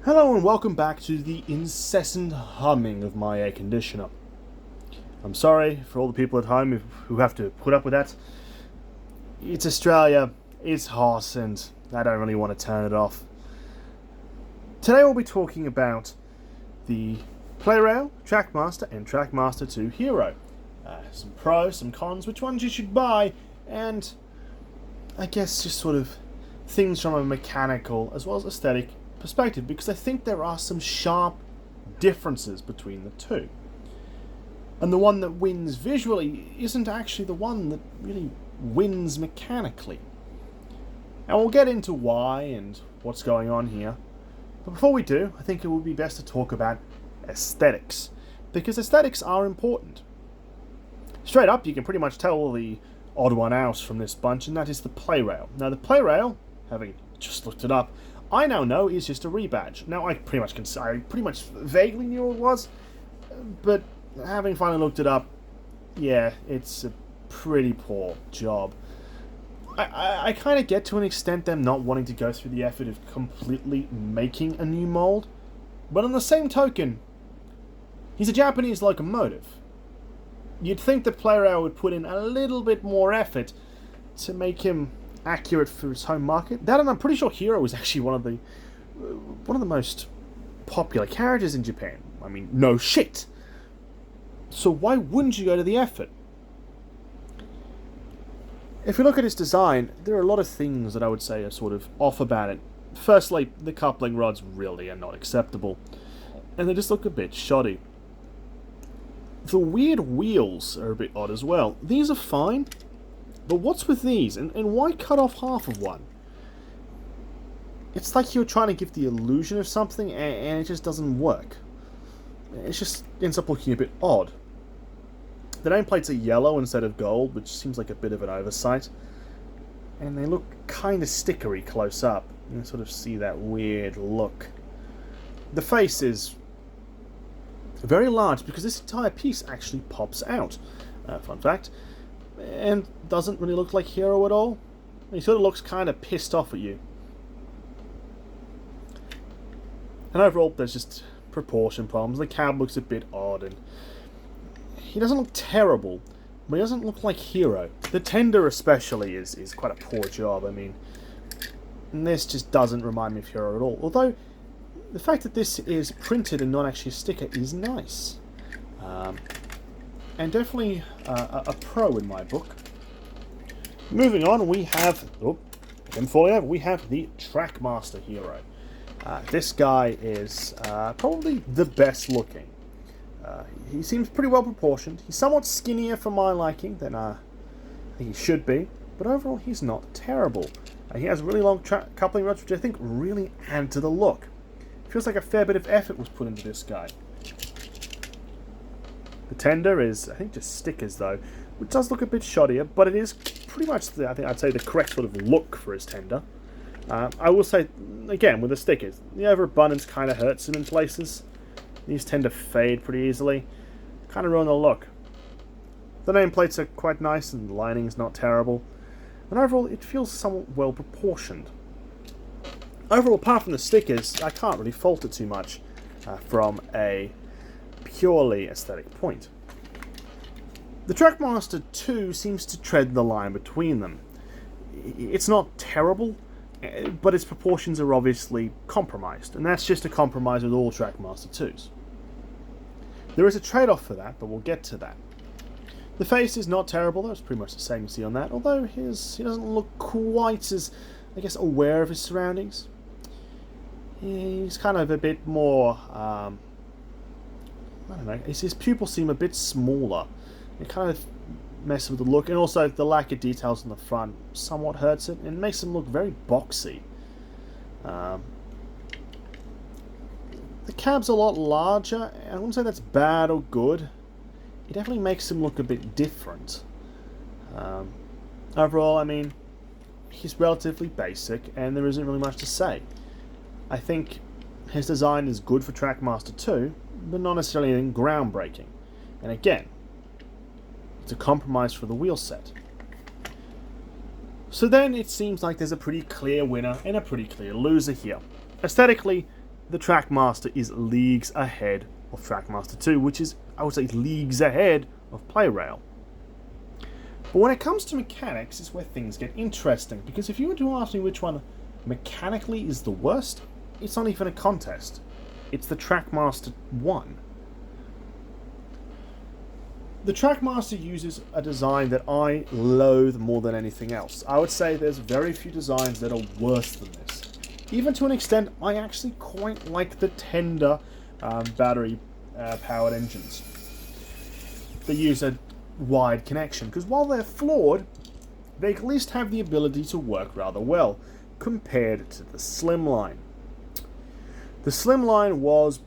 Hello and welcome back to the incessant humming of my air conditioner. I'm sorry for all the people at home who have to put up with that. It's Australia, it's hot, and I don't really want to turn it off. Today we'll be talking about the Plarail, Trackmaster, and Trackmaster 2 Hiro. Some pros, some cons, which ones you should buy, and I guess just sort of things from a mechanical as well as aesthetic perspective, because I think there are some sharp differences between the two. And the one that wins visually isn't actually the one that really wins mechanically. And we'll get into why and what's going on here. But before we do, I think it would be best to talk about aesthetics, because aesthetics are important. Straight up, you can pretty much tell the odd one out from this bunch, and that is the Plarail. Now, the Plarail, having just looked it up, I now know is just a rebadge. Now, I pretty much vaguely knew what it was, but having finally looked it up, yeah, it's a pretty poor job. I kind of get to an extent them not wanting to go through the effort of completely making a new mold, but on the same token, he's a Japanese locomotive. You'd think the Plarail would put in a little bit more effort to make him accurate for its home market. That, and I'm pretty sure Hiro is actually one of the most popular characters in Japan. I mean, no shit. So why wouldn't you go to the effort? If you look at its design, there are a lot of things that I would say are sort of off about it. Firstly, the coupling rods really are not acceptable, and they just look a bit shoddy. The weird wheels are a bit odd as well. These are fine, but what's with these, and why cut off half of one? It's like you're trying to give the illusion of something, and it just doesn't work. It just ends up looking a bit odd. The nameplates are yellow instead of gold, which seems like a bit of an oversight. And they look kind of stickery close up. You can sort of see that weird look. The face is very large because this entire piece actually pops out. Fun fact. And doesn't really look like Hiro at all. He sort of looks kind of pissed off at you. And overall, there's just proportion problems. The cab looks a bit odd, and he doesn't look terrible, but he doesn't look like Hiro. The tender especially is quite a poor job. I mean, and this just doesn't remind me of Hiro at all. Although, the fact that this is printed and not actually a sticker is nice. And definitely a pro in my book. Moving on, we have we have the Trackmaster Hiro. This guy is probably the best looking. He seems pretty well proportioned. He's somewhat skinnier for my liking than I think he should be, but overall he's not terrible. He has really long coupling rods, which I think really add to the look. It feels like a fair bit of effort was put into this guy. The tender is, I think, just stickers though, which does look a bit shoddier, but it is pretty much, I think I'd say, the correct sort of look for his tender. I will say, again, with the stickers, the overabundance kind of hurts him in places. These tend to fade pretty easily. Kind of ruin the look. The nameplates are quite nice and the lining's not terrible. And overall, it feels somewhat well proportioned. Overall, apart from the stickers, I can't really fault it too much from a purely aesthetic point. The Trackmaster 2 seems to tread the line between them. It's not terrible, but its proportions are obviously compromised, and that's just a compromise with all Trackmaster 2s. There is a trade-off for that, but we'll get to that. The face is not terrible, that's pretty much the same you see on that, although he doesn't look quite as, I guess, aware of his surroundings. He's kind of a bit more, I don't know, his pupils seem a bit smaller. It kind of messes with the look, and also the lack of details on the front somewhat hurts it, and makes him look very boxy. The cab's a lot larger, and I wouldn't say that's bad or good. It definitely makes him look a bit different. Overall, I mean, he's relatively basic, and there isn't really much to say. I think his design is good for Trackmaster 2, but not necessarily anything groundbreaking. And again, it's a compromise for the wheel set. So then it seems like there's a pretty clear winner and a pretty clear loser here. Aesthetically, the Trackmaster is leagues ahead of Trackmaster 2, which is, I would say, leagues ahead of Plarail. But when it comes to mechanics, is where things get interesting, because if you were to ask me which one mechanically is the worst, it's not even a contest. It's the Trackmaster 1. The Trackmaster uses a design that I loathe more than anything else. I would say there's very few designs that are worse than this. Even to an extent, I actually quite like the tender battery-powered engines. They use a wide connection, because while they're flawed, they at least have the ability to work rather well, compared to the Slimline. The Slimline was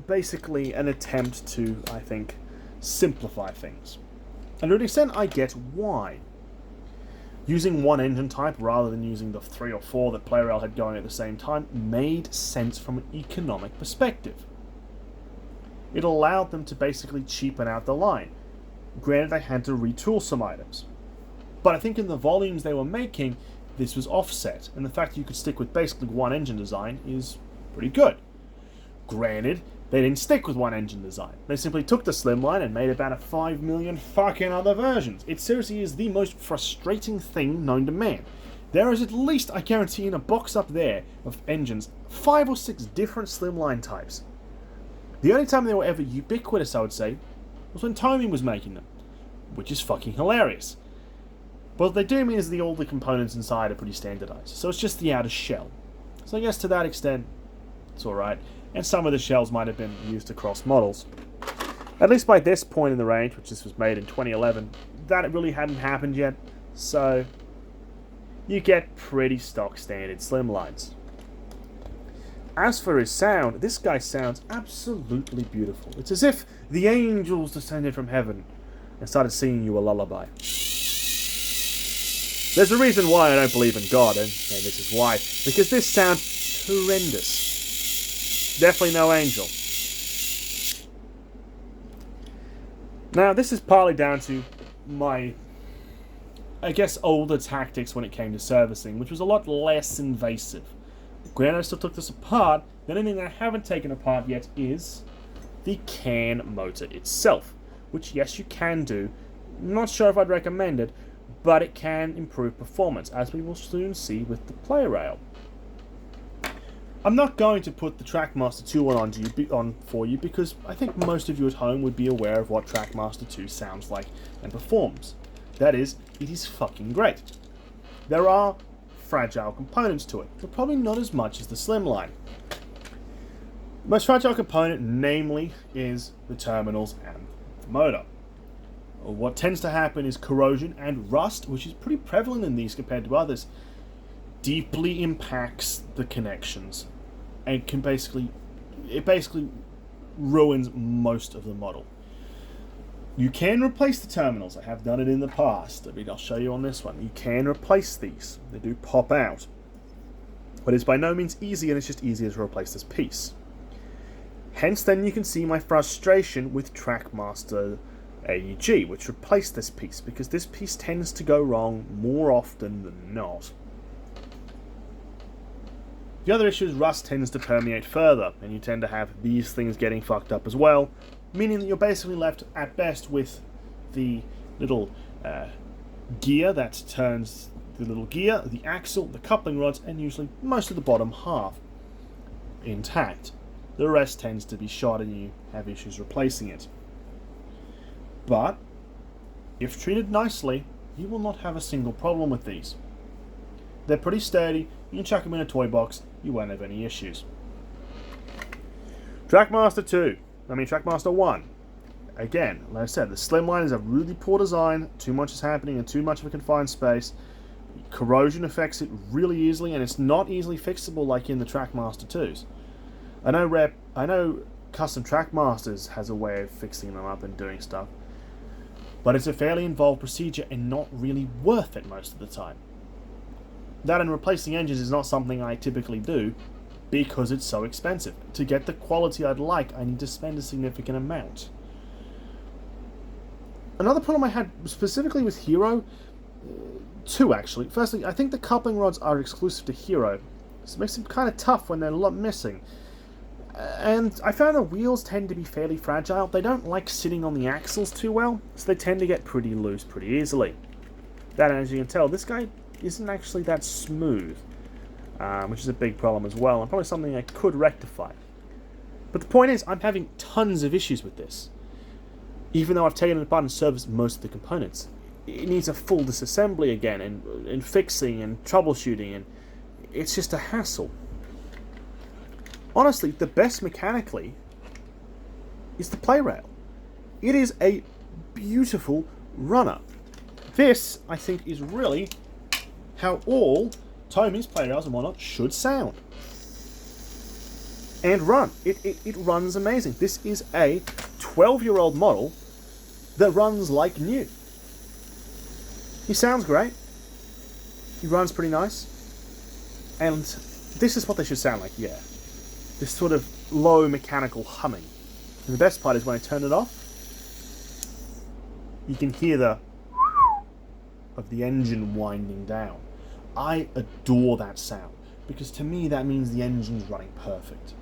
basically an attempt to, I think, simplify things. And to an extent, I get why. Using one engine type rather than using the 3 or 4 that Plarail had going at the same time made sense from an economic perspective. It allowed them to basically cheapen out the line. Granted, they had to retool some items. But I think in the volumes they were making, this was offset, and the fact that you could stick with basically one engine design is pretty good. Granted, they didn't stick with one engine design. They simply took the Slimline and made about 5 million fucking other versions. It seriously is the most frustrating thing known to man. There is at least, I guarantee, in a box up there of engines, 5 or 6 different Slimline types. The only time they were ever ubiquitous, I would say, was when Tomy was making them, which is fucking hilarious. But what they do mean is all the components inside are pretty standardized, so it's just the outer shell. So I guess to that extent, it's alright. And some of the shells might have been used across models. At least by this point in the range, which this was made in 2011, that really hadn't happened yet, so you get pretty stock standard Slimlines. As for his sound, this guy sounds absolutely beautiful. It's as if the angels descended from heaven and started singing you a lullaby. There's a reason why I don't believe in God, and this is why. Because this sounds horrendous. Definitely no angel. Now, this is partly down to my, I guess, older tactics when it came to servicing, which was a lot less invasive. Granted, I still took this apart. The only thing that I haven't taken apart yet is the can motor itself, which, yes, you can do. Not sure if I'd recommend it, but it can improve performance, as we will soon see with the Plarail. I'm not going to put the Trackmaster 2 on for you, because I think most of you at home would be aware of what Trackmaster 2 sounds like and performs. That is, it is fucking great. There are fragile components to it, but probably not as much as the Slimline. The most fragile component, namely, is the terminals and the motor. What tends to happen is corrosion and rust, which is pretty prevalent in these compared to others, deeply impacts the connections and it basically ruins most of the model. You can replace the terminals. I have done it in the past. I mean, I'll show you on this one. You can replace these. They do pop out. But it's by no means easy, and it's just easier to replace this piece. Hence, then, you can see my frustration with Trackmaster AEG, which replaced this piece, because this piece tends to go wrong more often than not. The other issue is rust tends to permeate further, and you tend to have these things getting fucked up as well, meaning that you're basically left, at best, with the little gear that turns the little gear, the axle, the coupling rods, and usually most of the bottom half intact. The rest tends to be shot and you have issues replacing it. But, if treated nicely, you will not have a single problem with these. They're pretty sturdy, you can chuck them in a toy box, you won't have any issues. Trackmaster 1. Again, like I said, the Slimline is a really poor design, too much is happening in too much of a confined space. Corrosion affects it really easily, and it's not easily fixable like in the Trackmaster 2s. I know Custom Trackmasters has a way of fixing them up and doing stuff, but it's a fairly involved procedure and not really worth it most of the time. That and replacing engines is not something I typically do because it's so expensive. To get the quality I'd like, I need to spend a significant amount. Another problem I had specifically with Hiro, two actually. Firstly, I think the coupling rods are exclusive to Hiro, so it makes them kind of tough when they're missing. And I found the wheels tend to be fairly fragile. They don't like sitting on the axles too well, so they tend to get pretty loose pretty easily. That, as you can tell, this guy isn't actually that smooth, which is a big problem as well, and probably something I could rectify. But the point is, I'm having tons of issues with this. Even though I've taken it apart and serviced most of the components, it needs a full disassembly again, and fixing and troubleshooting, and it's just a hassle. Honestly, the best mechanically is the Plarail. It is a beautiful runner. This, I think, is really how all Tomies, Plarails and whatnot should sound. And run. It runs amazing. This is a 12-year-old model that runs like new. He sounds great. He runs pretty nice. And this is what they should sound like, yeah. This sort of low mechanical humming. And the best part is when I turn it off, you can hear the of the engine winding down. I adore that sound, because to me that means the engine's running perfect.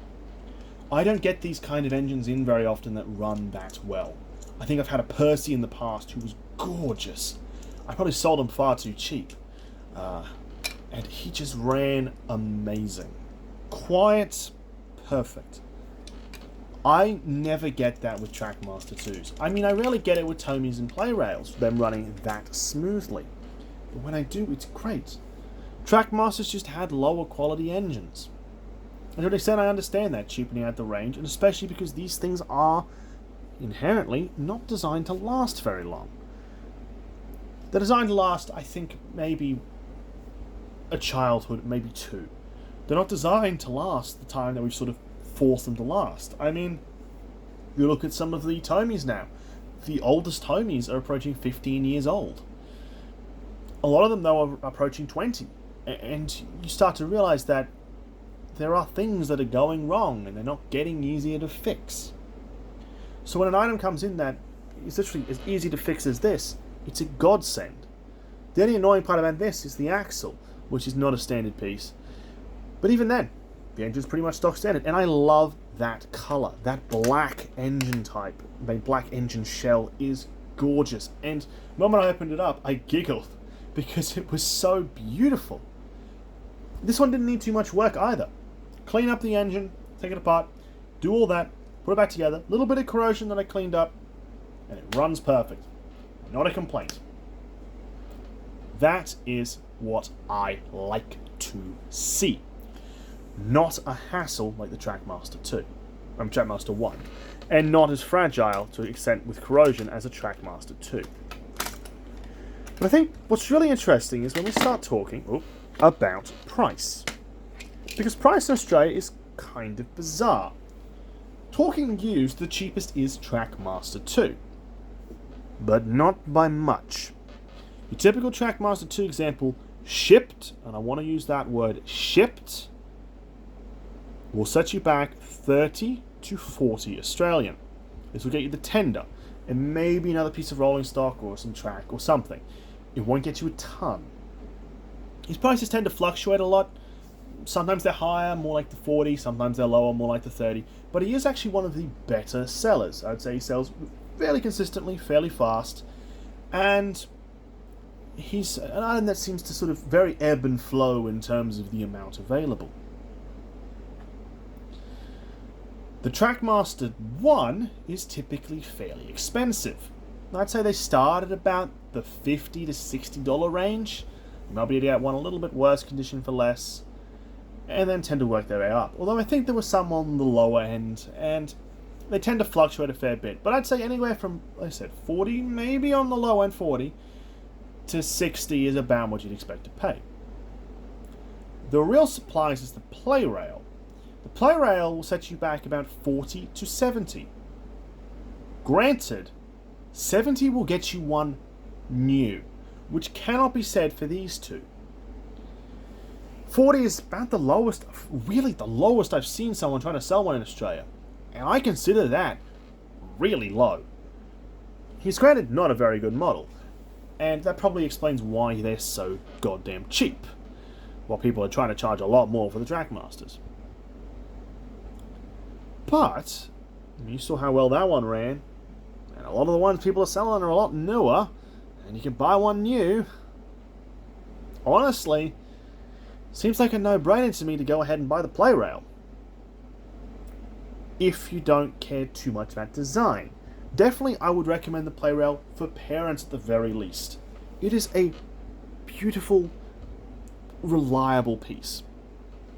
I don't get these kind of engines in very often that run that well. I think I've had a Percy in the past who was gorgeous. I probably sold him far too cheap. And he just ran amazing. Quiet, perfect. I never get that with Trackmaster 2s. I mean, I rarely get it with Tomies and Plarails, them running that smoothly. But when I do, it's great. Trackmasters just had lower quality engines. And to an extent, I understand that, cheapening out the range, and especially because these things are inherently not designed to last very long. They're designed to last, I think, maybe a childhood, maybe two. They're not designed to last the time that we've sort of forced them to last. I mean, you look at some of the Tomies now. The oldest Tomies are approaching 15 years old. A lot of them, though, are approaching 20. And you start to realize that there are things that are going wrong and they're not getting easier to fix. So when an item comes in that is literally as easy to fix as this, it's a godsend. The only annoying part about this is the axle, which is not a standard piece. But even then, the engine's pretty much stock standard, and I love that colour. That black engine type, the black engine shell is gorgeous. And the moment I opened it up, I giggled because it was so beautiful. This one didn't need too much work either. Clean up the engine, take it apart, do all that, put it back together, a little bit of corrosion that I cleaned up, and it runs perfect. Not a complaint. That is what I like to see. Not a hassle like the Trackmaster 2, Trackmaster 1, and not as fragile to an extent with corrosion as a Trackmaster 2. But I think what's really interesting is when we start talking about price. Because price in Australia is kind of bizarre. Talking used, the cheapest is Trackmaster 2. But not by much. Your typical Trackmaster 2 example, shipped, and I want to use that word, shipped, will set you back 30 to 40 Australian. This will get you the tender, and maybe another piece of rolling stock or some track or something. It won't get you a ton. These prices tend to fluctuate a lot. Sometimes they're higher, more like the 40, sometimes they're lower, more like the 30. But he is actually one of the better sellers. I'd say he sells fairly consistently, fairly fast, and he's an item that seems to sort of very ebb and flow in terms of the amount available. The Trackmaster 1 is typically fairly expensive. I'd say they start at about the $50 to $60 range. You might be able to get one a little bit worse condition for less, and then tend to work their way up. Although I think there was some on the lower end, and they tend to fluctuate a fair bit. But I'd say anywhere from, like I said, 40, maybe on the low end 40, to 60 is about what you'd expect to pay. The real surprise is the Plarail. The Plarail will set you back about 40 to 70. Granted, 70 will get you one new, which cannot be said for these two. 40 is about the lowest, really the lowest I've seen someone trying to sell one in Australia. And I consider that really low. He's granted not a very good model, and that probably explains why they're so goddamn cheap, while people are trying to charge a lot more for the Trackmasters. But you saw how well that one ran, and a lot of the ones people are selling are a lot newer, and you can buy one new. Honestly, seems like a no-brainer to me to go ahead and buy the Plarail. If you don't care too much about design. Definitely I would recommend the Plarail for parents at the very least. It is a beautiful, reliable piece.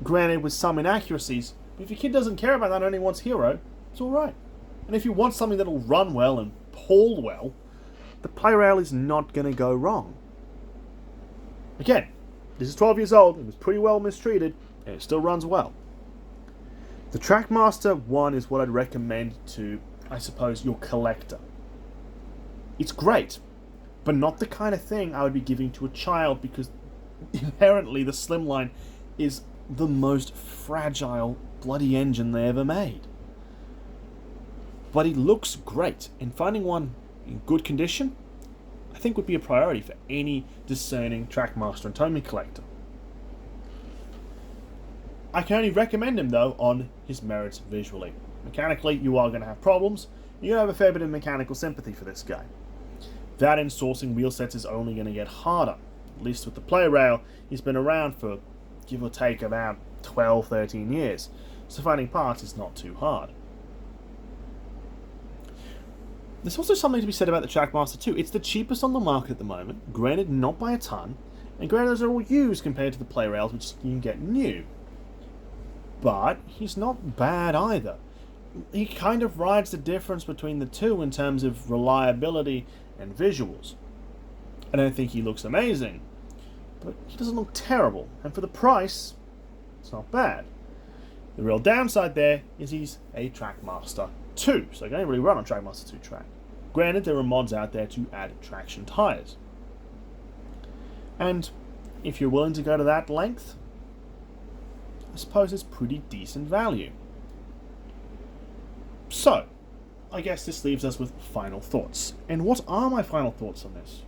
Granted with some inaccuracies, but if your kid doesn't care about that and only wants Hiro, it's alright. And if you want something that'll run well and pull well, the Plarail is not going to go wrong. Again, this is 12 years old, it was pretty well mistreated, and it still runs well. The Trackmaster 1 is what I'd recommend to, I suppose, your collector. It's great, but not the kind of thing I would be giving to a child because inherently the Slimline is the most fragile bloody engine they ever made. But it looks great, and finding one in good condition, I think would be a priority for any discerning Trackmaster and Tomy collector. I can only recommend him though on his merits visually. Mechanically, you are going to have problems. You're going to have a fair bit of mechanical sympathy for this guy. That and sourcing wheel sets is only going to get harder. At least with the Plarail, he's been around for, give or take, about 12, 13 years. So finding parts is not too hard. There's also something to be said about the Trackmaster 2. It's the cheapest on the market at the moment, granted not by a ton, and granted those are all used compared to the Plarails, which you can get new. But he's not bad either. He kind of rides the difference between the two in terms of reliability and visuals. I don't think he looks amazing, but he doesn't look terrible, and for the price, it's not bad. The real downside there is he's a Trackmaster 2, so he can only really run on Trackmaster 2 track. Granted, there are mods out there to add traction tyres. And if you're willing to go to that length, I suppose it's pretty decent value. So, I guess this leaves us with final thoughts. And what are my final thoughts on this?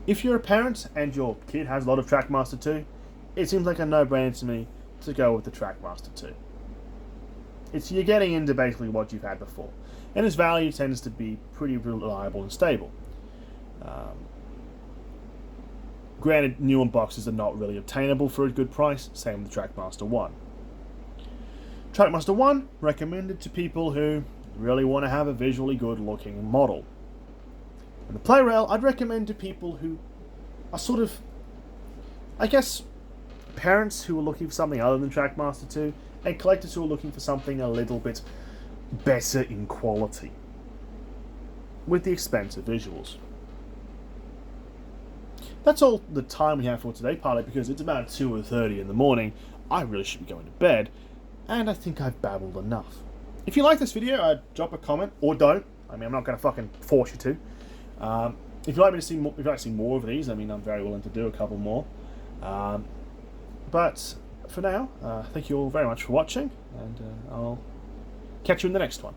If you're a parent and your kid has a lot of Trackmaster 2, it seems like a no-brainer to me to go with the Trackmaster 2. You're getting into basically what you've had before. And its value tends to be pretty reliable and stable. Granted, new boxes are not really obtainable for a good price, same with the Trackmaster 1. Trackmaster 1, recommended to people who really want to have a visually good looking model. And the Plarail, I'd recommend to people who are sort of, I guess, parents who are looking for something other than Trackmaster 2, and collectors who are looking for something a little bit better in quality, with the expensive visuals. That's all the time we have for today, partly because it's about 2:30 in the morning. I really should be going to bed, and I think I've babbled enough. If you like this video, drop a comment, or don't. I mean, I'm not going to fucking force you to. If you'd like me to see more, if you'd like to see more of these, I mean, I'm very willing to do a couple more. But for now, thank you all very much for watching, and I'll catch you in the next one.